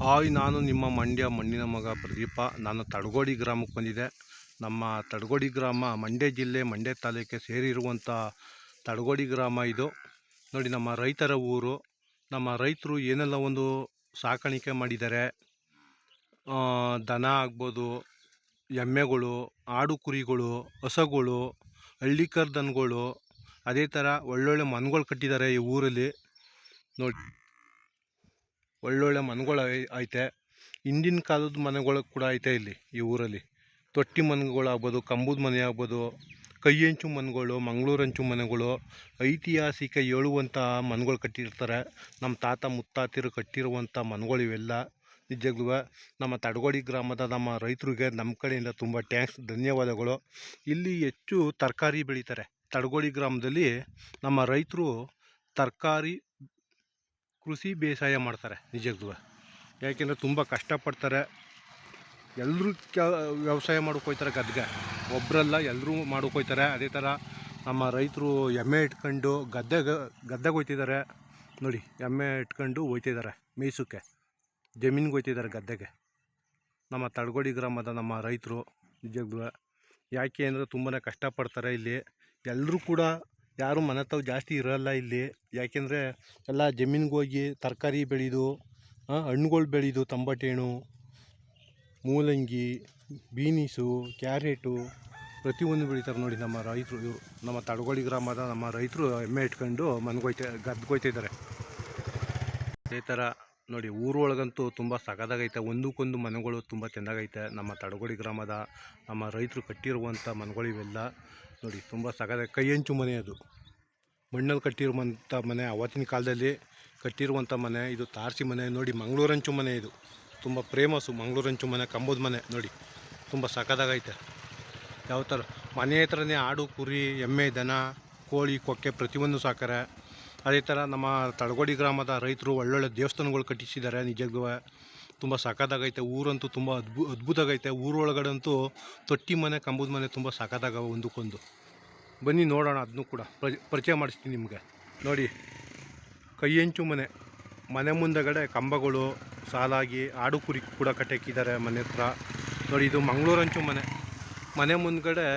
Hi, ನಾನು ನಿಮ್ಮ ಮಂಡ್ಯ ಮಣ್ಣಿನ ಮಗ ಪ್ರದೀಪ. ನಾನು ತಡಗೋಡಿ ಗ್ರಾಮಕ್ಕೆ ಬಂದಿದ್ದೆ. ನಮ್ಮ ತಡಗೋಡಿ ಗ್ರಾಮ ಮಂಡ್ಯ ಜಿಲ್ಲೆ, ಮಂಡ್ಯ ತಾಲೂಕಿಗೆ ಸೇರಿರುವಂಥ ತಡಗೋಡಿ ಗ್ರಾಮ ಇದು. ನೋಡಿ, ನಮ್ಮ ರೈತರ ಊರು. ನಮ್ಮ ರೈತರು ಏನೆಲ್ಲ ಒಂದು ಸಾಕಾಣಿಕೆ ಮಾಡಿದ್ದಾರೆ. ದನ ಆಗ್ಬೋದು, ಎಮ್ಮೆಗಳು, ಆಡು ಕುರಿಗಳು, ಹಸುಗಳು, ಹಳ್ಳಿಕರ್ ದನಗಳು, ಅದೇ ಥರ ಒಳ್ಳೊಳ್ಳೆ ಮನೆಗಳು ಕಟ್ಟಿದ್ದಾರೆ ಈ ಊರಲ್ಲಿ. ನೋಡಿ, ಒಳ್ಳೊಳ್ಳೆ ಮನೆಗಳು ಐತೆ. ಹಿಂದಿನ ಕಾಲದ ಮನೆಗಳು ಕೂಡ ಐತೆ ಇಲ್ಲಿ ಈ ಊರಲ್ಲಿ. ತೊಟ್ಟಿ ಮನೆಗಳಾಗ್ಬೋದು, ಕಂಬದ ಮನೆ ಆಗ್ಬೋದು, ಕೈ ಹೆಂಚು ಮನೆಗಳು, ಮಂಗಳೂರು ಹಂಚು ಮನೆಗಳು, ಐತಿಹಾಸಿಕ ಹೇಳುವಂಥ ಮನೆಗಳು ಕಟ್ಟಿರ್ತಾರೆ. ನಮ್ಮ ತಾತ ಮುತ್ತಾತಿರು ಕಟ್ಟಿರುವಂಥ ಮನೆಗಳು ಇವೆಲ್ಲ. ನಿಜವಾಗ್ಲೂ ನಮ್ಮ ತಡಗೋಡಿ ಗ್ರಾಮದ ನಮ್ಮ ರೈತರಿಗೆ ನಮ್ಮ ಕಡೆಯಿಂದ ತುಂಬ ಟ್ಯಾಂಕ್ಸ್, ಧನ್ಯವಾದಗಳು. ಇಲ್ಲಿ ಹೆಚ್ಚು ತರಕಾರಿ ಬೆಳೀತಾರೆ. ತಡಗೋಡಿ ಗ್ರಾಮದಲ್ಲಿ ನಮ್ಮ ರೈತರು ತರಕಾರಿ ಕೃಷಿ ಬೇಸಾಯ ಮಾಡ್ತಾರೆ. ನಿಜವಾಗ್ಲೂ ಯಾಕೆಂದರೆ ತುಂಬ ಕಷ್ಟಪಡ್ತಾರೆ. ಎಲ್ಲರೂ ವ್ಯವಸಾಯ ಮಾಡೋಕ್ಕೋಯ್ತಾರೆ ಗದ್ದೆಗೆ, ಒಬ್ಬರಲ್ಲ ಎಲ್ಲರೂ ಮಾಡೋಕ್ಕೋಯ್ತಾರೆ. ಅದೇ ಥರ ನಮ್ಮ ರೈತರು ಎಮ್ಮೆ ಇಟ್ಕೊಂಡು ಗದ್ದೆಗೆ ಹೋಯ್ತಿದ್ದಾರೆ. ನೋಡಿ, ಎಮ್ಮೆ ಇಟ್ಕೊಂಡು ಹೋಯ್ತಿದ್ದಾರೆ ಮೇಯ್ಸೋಕ್ಕೆ, ಜಮೀನಿಗೆ ಹೋಯ್ತಿದ್ದಾರೆ ಗದ್ದೆಗೆ. ನಮ್ಮ ತಡಗೋಡಿ ಗ್ರಾಮದ ನಮ್ಮ ರೈತರು ನಿಜವಾಗ್ಲೂ ಯಾಕೆ ಅಂದರೆ ತುಂಬಾ ಕಷ್ಟಪಡ್ತಾರೆ. ಇಲ್ಲಿ ಎಲ್ಲರೂ ಕೂಡ ಯಾರು ಮನೆ ತಾವು ಜಾಸ್ತಿ ಇರೋಲ್ಲ ಇಲ್ಲಿ. ಯಾಕೆಂದರೆ ಎಲ್ಲ ಜಮೀನಿಗೆ ಹೋಗಿ ತರಕಾರಿ ಬೆಳೆದು, ಹಣ್ಣುಗಳು ಬೆಳೆದು, ತಂಬಾಟೆಹಣ್ಣು, ಮೂಲಂಗಿ, ಬೀನೀಸು, ಕ್ಯಾರೆಟು ಪ್ರತಿಯೊಂದು ಬೆಳೀತಾರೆ. ನೋಡಿ, ನಮ್ಮ ರೈತರು ಇವರು. ನಮ್ಮ ತಡಗೋಡಿ ಗ್ರಾಮದ ನಮ್ಮ ರೈತರು ಎಮ್ಮೆ ಇಟ್ಕೊಂಡು ಗದ್ದೆಗೋಯ್ತಿದ್ದಾರೆ. ಅದೇ ಥರ ನೋಡಿ, ಊರೊಳಗಂತೂ ತುಂಬ ಸಗದಾಗೈತೆ. ಒಂದಕ್ಕೊಂದು ಮನೆಗಳು ತುಂಬ ಚೆನ್ನಾಗೈತೆ. ನಮ್ಮ ತಡಗೋಡಿ ಗ್ರಾಮದ ನಮ್ಮ ರೈತರು ಕಟ್ಟಿರುವಂಥ ಮನೆಗಳು ಇವೆಲ್ಲ. ನೋಡಿ, ತುಂಬ ಸಗದ ಕೈ ಹೆಂಚು ಮನೆ. ಅದು ಮಣ್ಣಲ್ಲಿ ಕಟ್ಟಿರುವಂಥ ಮನೆ, ಅವತ್ತಿನ ಕಾಲದಲ್ಲಿ ಕಟ್ಟಿರುವಂಥ ಮನೆ. ಇದು ತಾರಸಿ ಮನೆ. ನೋಡಿ, ಮಂಗಳೂರು ಹಂಚು ಮನೆ. ಇದು ತುಂಬ ಫೇಮಸ್ಸು ಮಂಗಳೂರು ಹಂಚು ಮನೆ, ಕಂಬದ ಮನೆ. ನೋಡಿ, ತುಂಬ ಸಖತ್ತಾಗೈತೆ. ಯಾವ ಥರ ಮನೆ ಹತ್ರನೇ ಆಡು, ಕುರಿ, ಎಮ್ಮೆ, ದನ, ಕೋಳಿ, ಕೊಕ್ಕೆ ಪ್ರತಿಯೊಂದು ಸಾಕಾರೆ. ಅದೇ ಥರ ನಮ್ಮ ತಡಗೋಡಿ ಗ್ರಾಮದ ರೈತರು ಒಳ್ಳೊಳ್ಳೆ ದೇವಸ್ಥಾನಗಳು ಕಟ್ಟಿಸಿದ್ದಾರೆ. ನಿಜವಾಗ್ಲೂ ತುಂಬ ಸಖತ್ತಾಗೈತೆ. ಊರಂತೂ ತುಂಬ ಅದ್ಭುತವಾಗೈತೆ. ಊರೊಳಗಡಂತೂ ತೊಟ್ಟಿ ಮನೆ, ಕಂಬದ ಮನೆ ತುಂಬ ಸಖತ್ತಾಗವೆ ಒಂದಕ್ಕೊಂದು. ಬನ್ನಿ ನೋಡೋಣ, ಅದನ್ನು ಕೂಡ ಪರಿಚಯ ಮಾಡಿಸ್ತೀನಿ ನಿಮಗೆ. ನೋಡಿ, ಕೈ ಹೆಂಚು ಮನೆ. ಮನೆ ಮುಂದೆಗಡೆ ಕಂಬಗಳು ಸಾಲಾಗಿ ಆಡು ಕುರಿ ಕೂಡ ಕಟ್ಟಾಕಿದ್ದಾರೆ ಮನೆ ಹತ್ರ. ನೋಡಿ, ಇದು ಮಂಗಳೂರು ಹಂಚು ಮನೆ. ಮನೆ ಮುಂದ್ಗಡೆ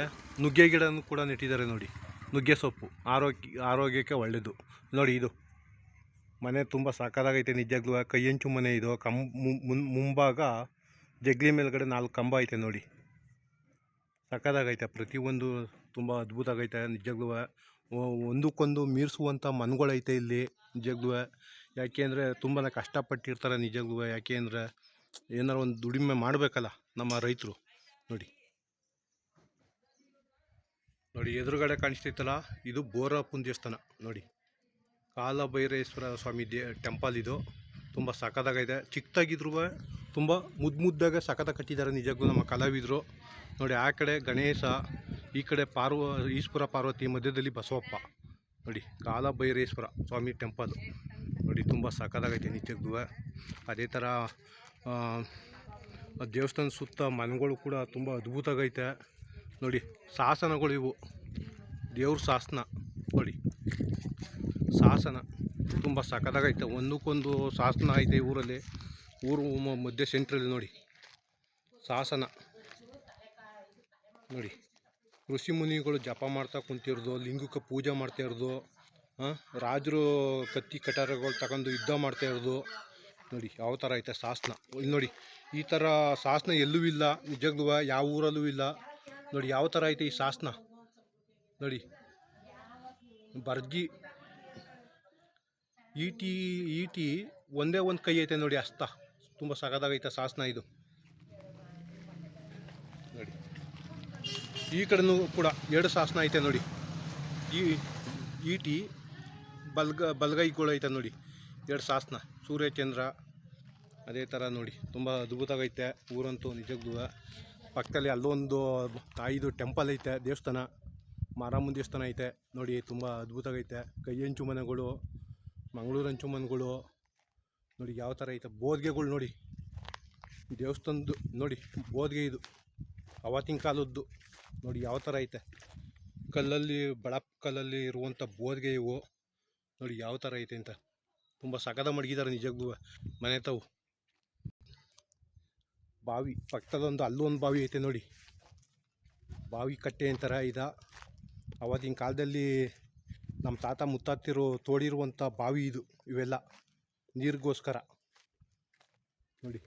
ನುಗ್ಗೆ ಗಿಡನೂ ಕೂಡ ನೆಟ್ಟಿದ್ದಾರೆ. ನೋಡಿ, ನುಗ್ಗೆ ಸೊಪ್ಪು ಆರೋಗ್ಯಕ್ಕೆ ಒಳ್ಳೆಯದು. ನೋಡಿ, ಇದು ಮನೆ ತುಂಬ ಸಾಕಾಗೈತೆ. ನಿಜವಾಗ್ಲೂ ಕೈ ಹೆಂಚು ಮನೆ ಇದು. ಮುಂಭಾಗ ಜಗ್ಲಿ ಮೇಲ್ಗಡೆ 4 ಕಂಬ ಐತೆ. ನೋಡಿ, ಸಕ್ಕದಾಗೈತೆ. ಪ್ರತಿಯೊಂದು ತುಂಬ ಅದ್ಭುತ ಆಗೈತೆ. ನಿಜವಾಗ್ಲೂ ಒಂದಕ್ಕೊಂದು ಮೀರಿಸುವಂಥ ಮನೆಗಳೈತೆ ಇಲ್ಲಿ. ನಿಜವಾಗ್ಲೂ ಯಾಕೆ ಅಂದರೆ ತುಂಬಾ ಕಷ್ಟಪಟ್ಟಿರ್ತಾರೆ. ನಿಜವಾಗ್ಲೂ ಯಾಕೆ ಅಂದರೆ ಏನಾರು ಒಂದು ದುಡಿಮೆ ಮಾಡಬೇಕಲ್ಲ ನಮ್ಮ ರೈತರು. ನೋಡಿ, ಎದುರುಗಡೆ ಕಾಣಿಸ್ತೈತಲ್ಲ, ಇದು ಬೋರಪ್ಪನ ದೇವಸ್ಥಾನ. ನೋಡಿ, ಕಾಲಭೈರೇಶ್ವರ ಸ್ವಾಮಿ ಟೆಂಪಲ್ ಇದು. ತುಂಬ ಸಖತ್ತಾಗೈತೆ. ಚಿಕ್ಕದಾಗಿದ್ರು ತುಂಬ ಮುದ್ದಾಗೆ ಸಖತ್ತಾಗಿ ಕಟ್ಟಿದ್ದಾರೆ. ನಿಜಕ್ಕೂ ನಮ್ಮ ಕಲಾವಿದರು. ನೋಡಿ, ಆ ಕಡೆ ಗಣೇಶ, ಈ ಕಡೆ ಈಶ್ವರ ಪಾರ್ವತಿ, ಮಧ್ಯದಲ್ಲಿ ಬಸವಪ್ಪ. ನೋಡಿ, ಕಾಲಭೈರೇಶ್ವರ ಸ್ವಾಮಿ ಟೆಂಪಲ್. ನೋಡಿ, ತುಂಬ ಸಖತ್ತಾಗೈತೆ ನಿಜಕ್ಕೂ. ಅದೇ ಥರ ದೇವಸ್ಥಾನ ಸುತ್ತ ಮನೆಗಳು ಕೂಡ ತುಂಬ ಅದ್ಭುತವಾಗೈತೆ. ನೋಡಿ, ಶಾಸನಗಳು ಇವು, ದೇವ್ರ ಶಾಸನ. ನೋಡಿ, ಶಾಸನ ತುಂಬ ಸಖತ್ತಾಗೈತೆ. ಒಂದಕ್ಕೊಂದು ಶಾಸನ ಐತೆ ಊರಲ್ಲಿ. ಊರು ಮಧ್ಯ ಸೆಂಟ್ರಲ್ಲಿ ನೋಡಿ ಶಾಸನ. ನೋಡಿ, ಋಷಿ ಮುನಿಗಳು ಜಪ ಮಾಡ್ತಾ ಕುಂತಿರೋದು, ಲಿಂಗಕ್ಕೆ ಪೂಜೆ ಮಾಡ್ತಾ ಇರೋದು, ರಾಜರು ಕತ್ತಿ ಕಟಾರಗಳು ತಗೊಂಡು ಯುದ್ಧ ಮಾಡ್ತಾ ಇರೋದು. ನೋಡಿ, ಯಾವ ಥರ ಐತೆ ಶಾಸನ. ಇಲ್ಲಿ ನೋಡಿ, ಈ ಥರ ಶಾಸನ ಎಲ್ಲೂ ಇಲ್ಲ. ನಿಜವಾಗ್ಲೂ ಯಾವ ಊರಲ್ಲೂ ಇಲ್ಲ. ನೋಡಿ, ಯಾವ ಥರ ಐತೆ ಈ ಶಾಸನ. ನೋಡಿ, ಬರ್ಜಿ ಈಟಿ ಒಂದೇ ಒಂದು ಕೈ ಐತೆ. ನೋಡಿ, ಹಸ್ತ ತುಂಬ ಸಗದಾಗೈತೆ ಶಾಸನ ಇದು. ನೋಡಿ, ಈ ಕಡೆನೂ ಕೂಡ 2 ಶಾಸನ ಐತೆ. ನೋಡಿ, ಈ ಈಟಿ ಬಲಗೈಗಳು ಐತೆ. ನೋಡಿ, 2 ಶಾಸನ, ಸೂರ್ಯಚಂದ್ರ. ಅದೇ ಥರ ನೋಡಿ, ತುಂಬ ಅದ್ಭುತವಾಗೈತೆ ಊರಂತೂ. ನಿಜವಾಗ್ಲೂ ಪಕ್ಕದಲ್ಲಿ ಅಲ್ಲೊಂದು ತಾಯಿದು ಟೆಂಪಲ್ ಐತೆ, ದೇವಸ್ಥಾನ, ಮಾರಮ್ಮನ ದೇವಸ್ಥಾನ ಐತೆ. ನೋಡಿ, ತುಂಬ ಅದ್ಭುತವಾಗೈತೆ. ಕೈ ಹೆಂಚು ಮನೆಗಳು, ಮಂಗಳೂರು ಹಂಚು ಮನೆಗಳು. ನೋಡಿ, ಯಾವ ಥರ ಐತೆ. ಬೋದ್ಗೆಗಳು ನೋಡಿ, ದೇವಸ್ಥಾನದ್ದು. ನೋಡಿ, ಬೋದ್ಗೆ ಇದು ಅವತ್ತಿನ ಕಾಲದ್ದು. ನೋಡಿ, ಯಾವ ಥರ ಐತೆ. ಕಲ್ಲಲ್ಲಿ, ಕಲ್ಲಲ್ಲಿ ಇರುವಂಥ ಬೋದ್ಗೆ ಇವು. ನೋಡಿ, ಯಾವ ಥರ ಐತೆ ಅಂತ. ತುಂಬ ಸಖದ ಮಡಗಿದ್ದಾರೆ ನಿಜವಾಗ್ಲೂ ಮನೆ ತಾವು. ಬಾವಿ ಪಕ್ಕದಲ್ಲೊಂದು ಅಲ್ಲೊಂದು ಬಾವಿ ಐತೆ ನೋಡಿ, ಬಾವಿ ಕಟ್ಟೆ ಅಂತಾರೆ. ಅವತ್ತಿನ ಕಾಲದಲ್ಲಿ ನಮ್ಮ ತಾತ ಮುತ್ತಾತಿರು ತೋಡಿರುವಂಥ ಬಾವಿ ಇವೆಲ್ಲ ನೀರಿಗೋಸ್ಕರ. ನೋಡಿ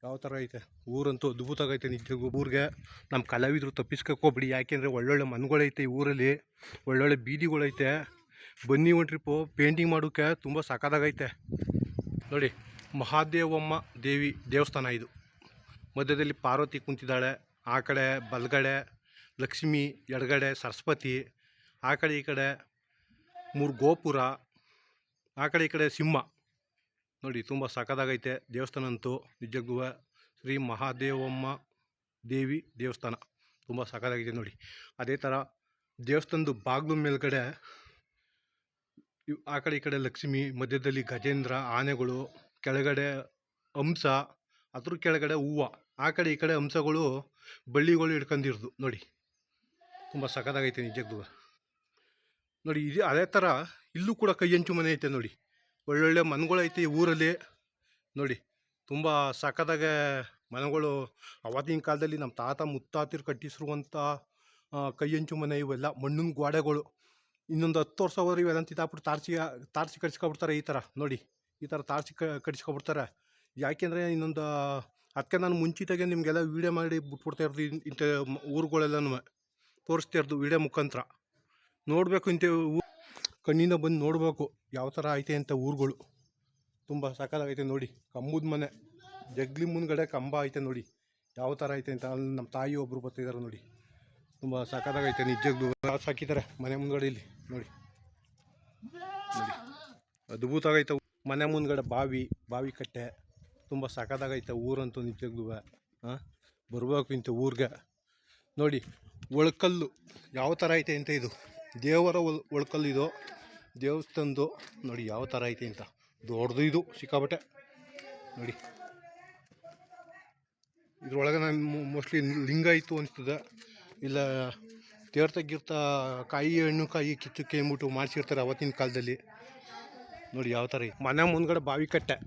ಯಾವ ಥರ ಐತೆ ಊರಂತೂ ಅದ್ಭುತವಾಗೈತೆ ನಿಜಕ್ಕೂ. ಊರಿಗೆ ನಮ್ಮ ಕಲಾವಿದರು ತಪ್ಪಿಸ್ಕೋಬಿಡಿ, ಯಾಕೆಂದರೆ ಒಳ್ಳೊಳ್ಳೆ ಮನೆಗಳೈತೆ ಈ ಊರಲ್ಲಿ, ಒಳ್ಳೊಳ್ಳೆ ಬೀದಿಗಳೈತೆ. ಬನ್ನಿ ಒಂದು ಟ್ರಿಪ್ಪು ಪೇಂಟಿಂಗ್ ಮಾಡೋಕ್ಕೆ ತುಂಬ ಸಖತ್ತಾಗೈತೆ. ನೋಡಿ ಮಹಾದೇವಮ್ಮ ದೇವಿ ದೇವಸ್ಥಾನ ಇದು. ಮಧ್ಯದಲ್ಲಿ ಪಾರ್ವತಿ ಕುಂತಿದ್ದಾಳೆ, ಆ ಕಡೆ ಬಲಗಡೆ ಲಕ್ಷ್ಮಿ, ಎಡಗಡೆ ಸರಸ್ವತಿ, ಆ ಕಡೆ ಈ ಕಡೆ 3 ಗೋಪುರ, ಆ ಕಡೆ ಈ ಕಡೆ ಸಿಂಹ. ನೋಡಿ ತುಂಬ ಸಖತ್ತಾಗೈತೆ ದೇವಸ್ಥಾನ ಅಂತೂ ನಿಜಕ್ಕೂ. ಶ್ರೀ ಮಹಾದೇವಮ್ಮ ದೇವಿ ದೇವಸ್ಥಾನ ತುಂಬ ಸಖತ್ತಾಗಿದೆ ನೋಡಿ. ಅದೇ ಥರ ದೇವಸ್ಥಾನದ ಬಾಗಿಲು ಮೇಲ್ಗಡೆ ಆ ಕಡೆ ಈ ಕಡೆ ಲಕ್ಷ್ಮಿ, ಮಧ್ಯದಲ್ಲಿ ಗಜೇಂದ್ರ, ಆನೆಗಳು, ಕೆಳಗಡೆ ಹಂಸ, ಅದ್ರ ಕೆಳಗಡೆ ಹೂವು, ಆ ಕಡೆ ಈ ಕಡೆ ಹಂಸಗಳು ಬಳ್ಳಿಗಳು ಹಿಡ್ಕೊಂಡಿರೋದು ನೋಡಿ. ತುಂಬ ಸಖತ್ತಾಗೈತೆ ನಿಜಕ್ಕೂ ನೋಡಿ. ಅದೇ ಥರ ಇಲ್ಲೂ ಕೂಡ ಕೈಯಂಚು ಮನೆ ಐತೆ ನೋಡಿ, ಒಳ್ಳೊಳ್ಳೆ ಮನೆಗಳೈತೆ ಈ ಊರಲ್ಲಿ ನೋಡಿ. ತುಂಬ ಸಖತ್ತಾಗೆ ಮನೆಗಳು ಅವತ್ತಿನ ಕಾಲದಲ್ಲಿ ನಮ್ಮ ತಾತ ಮುತ್ತಾತಿರು ಕಟ್ಟಿಸಿರುವಂಥ ಕೈಯಂಚು ಮನೆ ಇವೆಲ್ಲ. ಮಣ್ಣಿನ ಗೋಡೆಗಳು. ಇನ್ನೊಂದು 10 ವರ್ಷ ಹೋದ್ರೆ ಇವೆಲ್ಲ ತಿತ್ತಾಕ್ಬಿಟ್ಟು ತಾರ್ಸಿ ಕಟ್ಸ್ಕೊಬಿಡ್ತಾರೆ. ಈ ಥರ ನೋಡಿ, ಈ ಥರ ತಾರ್ಸಿ ಕಟ್ಸ್ಕೊಬಿಡ್ತಾರೆ. ಯಾಕೆಂದರೆ ಅದಕ್ಕೆ ನಾನು ಮುಂಚಿತಾಗೆ ನಿಮಗೆಲ್ಲ ವೀಡಿಯೋ ಮಾಡಿ ಬಿಟ್ಬಿಡ್ತಾ ಇರೋದು. ಇಂಥ ಊರುಗಳೆಲ್ಲನೂ ತೋರಿಸ್ತಾ ಇರೋದು ವೀಡಿಯೋ ಮುಖಾಂತರ. ನೋಡಬೇಕು, ಇಂಥ ಕಣ್ಣಿಂದ ಬಂದು ನೋಡಬೇಕು ಯಾವ ಥರ ಐತೆ ಅಂತ ಊರುಗಳು. ತುಂಬ ಸಖತ್ತಾಗೈತೆ ನೋಡಿ. ಕಂಬದ ಮನೆ, ಜಗ್ಲಿ ಮುಂದ್ಗಡೆ ಕಂಬ ಐತೆ ನೋಡಿ ಯಾವ ಥರ ಐತೆ ಅಂತ. ಅಲ್ಲಿ ನಮ್ಮ ತಾಯಿ ಒಬ್ಬರು ಬರ್ತಿದ್ದಾರೆ ನೋಡಿ. ತುಂಬ ಸಖತ್ತಾಗೈತೆ ನಿಜಕ್ಕೂ. ಸಾಕಿದ್ದಾರೆ ಮನೆ ಮುಂದ್ಗಡೆ ಇಲ್ಲಿ ನೋಡಿ. ನೋಡಿ ಅದ್ಭುತ ಆಗೈತೆ. ಮನೆ ಮುಂದ್ಗಡೆ ಬಾವಿ ಕಟ್ಟೆ ತುಂಬ ಸಖತ್ತಾಗೈತೆ ಊರಂತೂ ನಿಜಕ್ಕೂ. ಬರಬೇಕು ಇಂಥ ಊರಿಗೆ ನೋಡಿ. ಒಳಕಲ್ಲು ಯಾವ ಥರ ಐತೆ ಅಂತ. ಇದು ದೇವರ ಒಳಕಲ್ಲು, ಇದು ದೇವಸ್ಥಾನದ್ದು ನೋಡಿ ಯಾವ ಥರ ಐತೆ ಅಂತ. ದೊಡ್ಡದು ಇದು ಸಿಕ್ಕಾಬಟ್ಟೆ ನೋಡಿ. ಇದ್ರೊಳಗೆ ನಾನು ಮೋಸ್ಟ್ಲಿ ಲಿಂಗ ಇತ್ತು ಅನಿಸ್ತದೆ, ಇಲ್ಲ ತೀರ್ಥ ಕಾಯಿ ಹಣ್ಣು ಕಾಯಿ ಕಿಚ್ಚಕ್ಕೆ ಅಂದ್ಬಿಟ್ಟು ಮಾಡಿಸಿರ್ತಾರೆ ಅವತ್ತಿನ ಕಾಲದಲ್ಲಿ ನೋಡಿ ಯಾವ ಥರ ಐತೆ. ಮನೆ ಮುಂದ್ಗಡೆ ಬಾವಿ ಕಟ್ಟೆ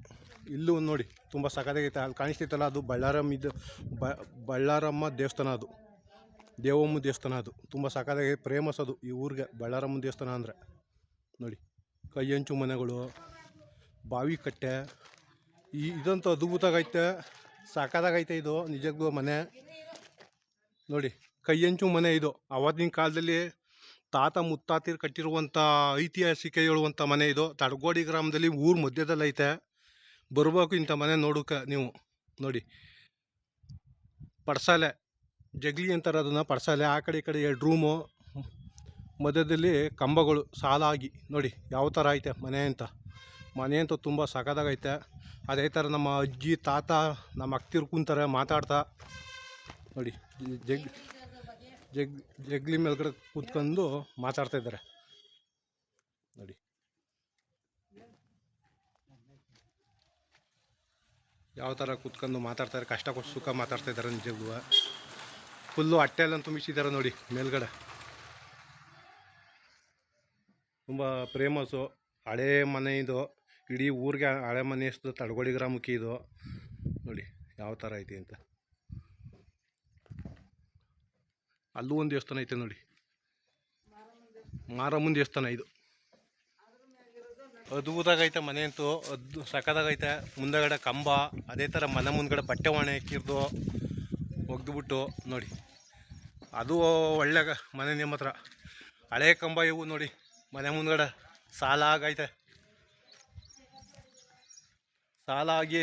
ಇಲ್ಲೂ ನೋಡಿ ತುಂಬ ಸಖತ್ತಾಗೈತೆ. ಅಲ್ಲಿ ಕಾಣಿಸ್ತೈತಲ್ಲ ಅದು ಬಳ್ಳಾರಮ್ಮ ದೇವಸ್ಥಾನ, ಅದು ದೇವಮ್ಮ ದೇವಸ್ಥಾನ. ಅದು ತುಂಬ ಸಖತ್ತಾಗೈತೆ, ಫೇಮಸ್ ಅದು ಈ ಊರಿಗೆ ಬಳ್ಳಾರಮ್ಮ ದೇವಸ್ಥಾನ ಅಂದರೆ ನೋಡಿ. ಕೈಯಂಚು ಮನೆಗಳು, ಬಾವಿ ಕಟ್ಟೆ, ಇದಂತೂ ಅದ್ಭುತವಾಗೈತೆ, ಸಖತ್ತಾಗೈತೆ ಇದು ನಿಜಕ್ಕೂ ಮನೆ ನೋಡಿ. ಕೈಯಂಚು ಮನೆ ಇದು ಅವತ್ತಿನ ಕಾಲದಲ್ಲಿ ತಾತ ಮುತ್ತಾತಿರು ಕಟ್ಟಿರುವಂಥ ಐತಿಹಾಸಿಕ ಹೇಳುವಂಥ ಮನೆ ಇದು. ತಡಗೋಡಿ ಗ್ರಾಮದಲ್ಲಿ ಊರ ಮಧ್ಯದಲ್ಲೈತೆ. ಬರಬೇಕು ಇಂಥ ಮನೆ ನೋಡೋಕೆ ನೀವು ನೋಡಿ. ಪಡ್ಸಾಲೆ ಜಗ್ಲಿ ಅಂತಾರೆ ಅದನ್ನು, ಪಡ್ಸಾಲೆ. ಆ ಕಡೆ ಈ ಕಡೆ 2 ರೂಮು, ಮಧ್ಯದಲ್ಲಿ ಕಂಬಗಳು ಸಾಲಾಗಿ ನೋಡಿ ಯಾವ ಥರ ಐತೆ ಮನೆ ಅಂತ. ಮನೆ ಅಂತೂ ತುಂಬ ಸಖತ್ತಾಗೈತೆ. ಅದೇ ಥರ ನಮ್ಮ ಅಜ್ಜಿ ತಾತ ನಮ್ಮ ಅಕ್ತಿರು ಕುಂತಾರೆ ಮಾತಾಡ್ತಾ ನೋಡಿ. ಜಗ್ಲಿ ಮೇಲ್ಗಡೆ ಕೂತ್ಕೊಂಡು ಮಾತಾಡ್ತಾಯಿದ್ದಾರೆ ನೋಡಿ. ಯಾವ ಥರ ಕೂತ್ಕೊಂಡು ಮಾತಾಡ್ತಾರೆ, ಕಷ್ಟ ಕೊಟ್ಟು ಸುಖ ಮಾತಾಡ್ತಾಯಿದ್ದಾರೆ ನಿಜಕ್ಕೂ. ಫುಲ್ಲು ಅಟ್ಟೆಲ್ಲ ತುಂಬಿಸಿದ್ದಾರೆ ನೋಡಿ ಮೇಲ್ಗಡೆ. ತುಂಬ ಫೇಮಸ್ಸು ಹಳೇ ಮನೆ ಇದು. ಇಡೀ ಊರಿಗೆ ಹಳೆ ಮನೆ ಎಷ್ಟು ತಡಗೋಡಿ ಗ್ರಾಮಕ್ಕೆ ಇದು ನೋಡಿ ಯಾವ ಥರ ಐತೆ ಅಂತ. ಅಲ್ಲೂ ಒಂದು ದೇವಸ್ಥಾನ ಐತೆ ನೋಡಿ, ಮಾರಮ್ಮನ ದೇವಸ್ಥಾನ. ಇದು ಅದ್ಭುತವಾಗೈತೆ ಮನೆ ಅಂತೂ, ಸಖತ್ತಾಗೈತೆ. ಮುಂದಗಡೆ ಕಂಬ, ಅದೇ ಥರ ಮನೆ ಮುಂದ್ಗಡೆ ಬಟ್ಟೆ ಒಣ ಹಾಕಿರ್ದು ಒಗ್ದುಬಿಟ್ಟು ನೋಡಿ. ಅದು ಒಳ್ಳೆ ಮನೆ ನಿಮ್ಮ ಹತ್ರ. ಹಳೆ ಕಂಬ ಇವು ನೋಡಿ ಮನೆ ಮುಂದ್ಗಡೆ ಸಾಲಾಗೈತೆ, ಸಾಲಾಗಿ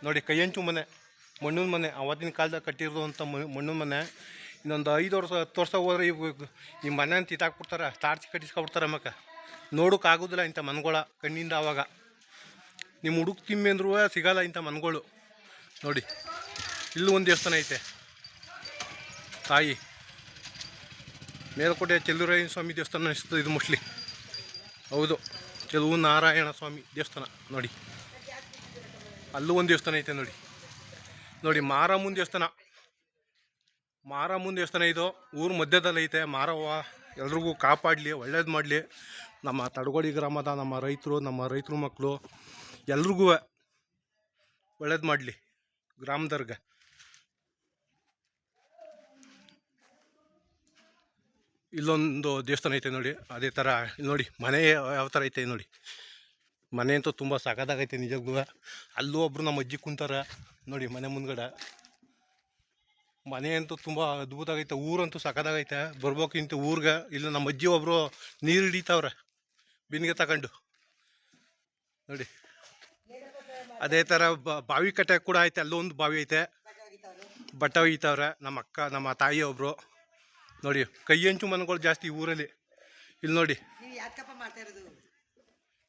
ನೋಡಿ. ಕೈಯಂಚು ಮನೆ, ಮಣ್ಣಿನ ಮನೆ, ಅವತ್ತಿನ ಕಾಲದಲ್ಲಿ ಕಟ್ಟಿರೋದು ಅಂತ ಮಣ್ಣಿನ ಮನೆ. ಇನ್ನೊಂದು 5 ವರ್ಷ 10 ವರ್ಷ ಹೋದ್ರೆ ಈ ಮನೆ ಅಂತ ಇತ್ತಾಕ್ಬಿಡ್ತಾರೆ, ತಾಡ್ಸಿ ಕಟ್ಟಿಸ್ಕೊಬಿಡ್ತಾರೆ. ಆಮೇಲೆ ನೋಡೋಕ್ಕಾಗೋದಿಲ್ಲ ಇಂಥ ಮನೆಗಳ ಕಣ್ಣಿಂದ. ಆವಾಗ ನಿಮ್ಮ ಹುಡುಕ್ ತಿಮ್ಮಿ ಅಂದ್ರೂ ಸಿಗಲ್ಲ ಇಂಥ ಮನೆಗಳು ನೋಡಿ. ಇಲ್ಲೂ ಒಂದು ದೇವಸ್ಥಾನ ಐತೆ ತಾಯಿ ಮೇಲುಕೋಟೆ ಚೆಲುವರಾಯನ ಸ್ವಾಮಿ ದೇವಸ್ಥಾನ ಅನಿಸ್ತದೆ ಇದು ಮೋಸ್ಟ್ಲಿ. ಹೌದು, ಚೆಲುವು ನಾರಾಯಣ ಸ್ವಾಮಿ ದೇವಸ್ಥಾನ ನೋಡಿ. ಅಲ್ಲೂ ಒಂದು ದೇವಸ್ಥಾನ ಐತೆ ನೋಡಿ. ನೋಡಿ ಮಾರಮ್ಮನ ದೇವಸ್ಥಾನ, ಮಾರಮ್ಮನ ದೇವಸ್ಥಾನ ಇದು ಊರ ಮಧ್ಯದಲ್ಲಿ ಐತೆ. ಮಾರವ್ವ ಎಲ್ರಿಗೂ ಕಾಪಾಡಲಿ, ಒಳ್ಳೇದು ಮಾಡಲಿ. ನಮ್ಮ ತಡಗೋಡಿ ಗ್ರಾಮದ ನಮ್ಮ ರೈತರು ಮಕ್ಕಳು ಎಲ್ರಿಗೂ ಒಳ್ಳೇದು ಮಾಡಲಿ. ಗ್ರಾಮದರ್ಗ. ಇಲ್ಲೊಂದು ದೇವಸ್ಥಾನ ಐತೆ ನೋಡಿ, ಅದೇ ಥರ ನೋಡಿ ಮನೆ ಯಾವ ಥರ ಐತೆ ನೋಡಿ. ಮನೆ ಅಂತೂ ತುಂಬ ಸಖತ್ತಾಗೈತೆ ನಿಜಕ್ಕೂ. ಅಲ್ಲೂ ಒಬ್ರು ನಮ್ಮ ಅಜ್ಜಿ ಕುಂತಾರ ನೋಡಿ ಮನೆ ಮುಂದ್ಗಡೆ. ಮನೆ ಅಂತೂ ತುಂಬ ಅದ್ಭುತ ಆಗೈತೆ. ಊರಂತೂ ಸಖತ್ತಾಗೈತೆ. ಬರ್ಬೇಕು ಇಂತ ಊರ್ಗೆ. ಇಲ್ಲ ನಮ್ಮ ಅಜ್ಜಿ ಒಬ್ರು ನೀರು ಹಿಡಿತಾವ್ರೆ ಬಿನ್ಗೆ ತಗೊಂಡು ನೋಡಿ. ಅದೇ ಥರ ಬಾವಿ ಕಟ್ಟೆ ಕೂಡ ಐತೆ. ಅಲ್ಲೊಂದು ಬಾವಿ ಐತೆ, ಬಟ್ಟೆ ಒಯ್ತಾವ್ರೆ ನಮ್ಮ ಅಕ್ಕ ನಮ್ಮ ತಾಯಿ ಒಬ್ರು ನೋಡಿ. ಕೈ ಹಂಚು ಮನೆಗಳು ಜಾಸ್ತಿ ಊರಲ್ಲಿ. ಇಲ್ಲಿ ನೋಡಿ,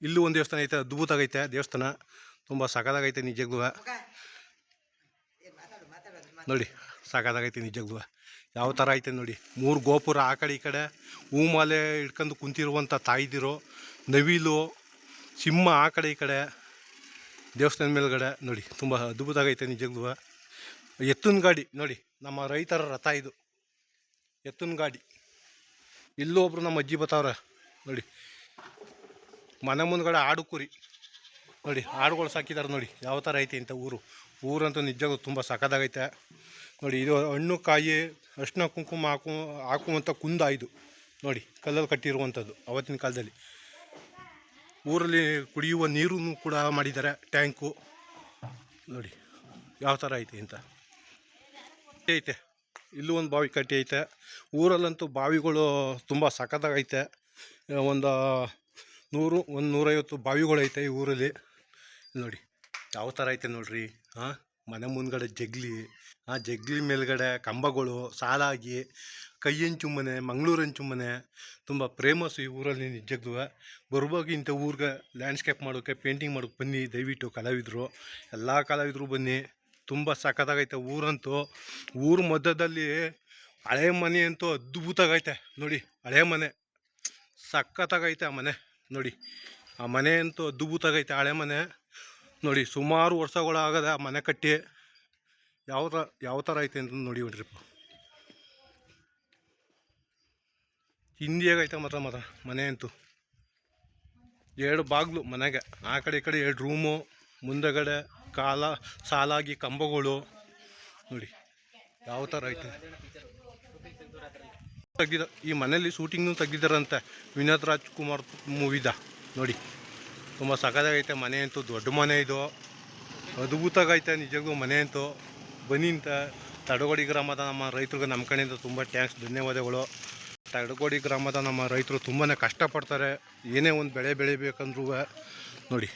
ಇಲ್ಲೂ ಒಂದು ದೇವಸ್ಥಾನ ಐತೆ, ಅದ್ಭುತ ಆಗೈತೆ ದೇವಸ್ಥಾನ, ತುಂಬ ಸಖತ್ತಾಗೈತೆ ನಿಜಕ್ಕೂ ನೋಡಿ. ಸಖತ್ತಾಗೈತೆ ನಿಜಕ್ಕೂ. ಯಾವ ಥರ ಐತೆ ನೋಡಿ. 3 ಗೋಪುರ ಆ ಕಡೆ ಈ ಕಡೆ, ಹೂಮಾಲೆ ಹಿಡ್ಕೊಂಡು ಕುಂತಿರುವಂಥ ತಾಯಿದಿರು, ನವಿಲು, ಸಿಂಹ ಆ ಕಡೆ ಈ ಕಡೆ, ದೇವಸ್ಥಾನ ಮೇಲ್ಗಡೆ ನೋಡಿ. ತುಂಬ ಅದ್ಭುತ ಆಗೈತೆ ನಿಜಕ್ಕೂ. ಎತ್ತಿನ ಗಾಡಿ ನೋಡಿ, ನಮ್ಮ ರೈತರ ರಥ ಇದು, ಎತ್ತಿನ ಗಾಡಿ. ಇಲ್ಲೂ ಒಬ್ರು ನಮ್ಮ ಅಜ್ಜಿ ಬತ್ತವ್ರೆ ನೋಡಿ. ಮನೆ ಮುಂದ್ಗಡೆ ಆಡು ಕುರಿ ನೋಡಿ, ಆಡುಗಳು ಸಾಕಿದ್ದಾರೆ ನೋಡಿ. ಯಾವ ಥರ ಐತೆ ಇಂಥ ಊರಂತೂ ನಿಜಕ್ಕೂ ತುಂಬ ಸಖತ್ತಾಗೈತೆ ನೋಡಿ. ಇದು ಹಣ್ಣು ಕಾಯಿ ಅರಿಶಿನ ಕುಂಕುಮ ಹಾಕುವಂಥ ಕುಂದ ಇದು ನೋಡಿ, ಕಲ್ಲಲ್ಲಿ ಕಟ್ಟಿರುವಂಥದ್ದು ಅವತ್ತಿನ ಕಾಲದಲ್ಲಿ. ಊರಲ್ಲಿ ಕುಡಿಯುವ ನೀರು ಕೂಡ ಮಾಡಿದ್ದಾರೆ, ಟ್ಯಾಂಕು ನೋಡಿ ಯಾವ ಥರ ಐತೆ ಅಂತ ಐತೆ. ಇಲ್ಲೂ ಒಂದು ಬಾವಿ ಕಟ್ಟಿ ಐತೆ. ಊರಲ್ಲಂತೂ ಬಾವಿಗಳು ತುಂಬ ಸಖತ್ತಾಗೈತೆ. ಒಂದು 100-150 ಬಾವಿಗಳೈತೆ ಈ ಊರಲ್ಲಿ ನೋಡಿ. ಯಾವ ಥರ ಐತೆ ನೋಡ್ರಿ. ಮನೆ ಮುಂದ್ಗಡೆ ಜಗ್ಲಿ, ಜಗ್ಲಿ ಮೇಲ್ಗಡೆ ಕಂಬಗಳು ಸಾಲಾಗಿ, ಕೈ ಹಂಚು ಮನೆ, ಮಂಗಳೂರು ಹಂಚು ಮನೆ, ತುಂಬ ಫೇಮಸ್ ಈ ಊರಲ್ಲಿ ನಿಜಕ್ಕೂ. ಬರ್ಬೋದು ಇಂಥ ಊರಿಗೆ ಲ್ಯಾಂಡ್ಸ್ಕೇಪ್ ಮಾಡೋಕ್ಕೆ, ಪೇಂಟಿಂಗ್ ಮಾಡೋಕ್ಕೆ ಬನ್ನಿ ದಯವಿಟ್ಟು. ಕಲಾವಿದರು, ಎಲ್ಲ ಕಲಾವಿದರು ಬನ್ನಿ. ತುಂಬ ಸಖತ್ತಾಗೈತೆ ಊರಂತೂ. ಊರ ಮಧ್ಯದಲ್ಲಿ ಹಳೆ ಮನೆ ಅಂತೂ ಅದ್ಭುತವಾಗೈತೆ ನೋಡಿ. ಹಳೆ ಮನೆ ಸಖತ್ತಾಗೈತೆ ಆ ಮನೆ ನೋಡಿ. ಆ ಮನೆ ಅಂತೂ ಅದ್ಭುತವಾಗೈತೆ ಹಳೆ ಮನೆ ನೋಡಿ. ಸುಮಾರು ವರ್ಷಗಳಾಗದೆ ಆ ಮನೆ ಕಟ್ಟಿ. ಯಾವ ಥರ ಐತೆ ಅಂತ ನೋಡಿ ಬಿಡ್ರಿಪ್ಪ. ಹಿಂದಿಯಾಗೈತೆ ಮಾತ್ರ ಮನೆ ಅಂತೂ. 2 ಬಾಗಿಲು ಮನೆಗೆ, ಆ ಕಡೆ ಈ ಕಡೆ 2 ರೂಮು, ಮುಂದಗಡೆ ಸಾಲಾಗಿ ಕಂಬಗಳು ನೋಡಿ. ಯಾವ ಥರ ಐತೆ. ಈ ಮನೇಲಿ ಶೂಟಿಂಗ್ನು ತೆಗಿದಾರಂತೆ ವಿನೋದ್ ರಾಜ್ಕುಮಾರ್ ಮೂವಿದ ನೋಡಿ. ತುಂಬ ಸಖತ್ತಾಗೈತೆ ಮನೆ ಅಂತೂ. ದೊಡ್ಡ ಮನೆ ಇದು, ಅದ್ಭುತವಾಗೈತೆ ನಿಜಕ್ಕೂ ಮನೆ ಅಂತೂ. ಬನ್ನಿ ಅಂತ ತಡಗೋಡಿ ಗ್ರಾಮದ ನಮ್ಮ ರೈತರಿಗೆ ನಮ್ಮ ಕಡೆಯಿಂದ ತುಂಬ ಥ್ಯಾಂಕ್ಸ್, ಧನ್ಯವಾದಗಳು. ತಡಗೋಡಿ ಗ್ರಾಮದ ನಮ್ಮ ರೈತರು ತುಂಬಾ ಕಷ್ಟಪಡ್ತಾರೆ. ಏನೇ ಒಂದು ಬೆಳೆ ಬೆಳಿಬೇಕಂದ್ರೂ ನೋಡಿ.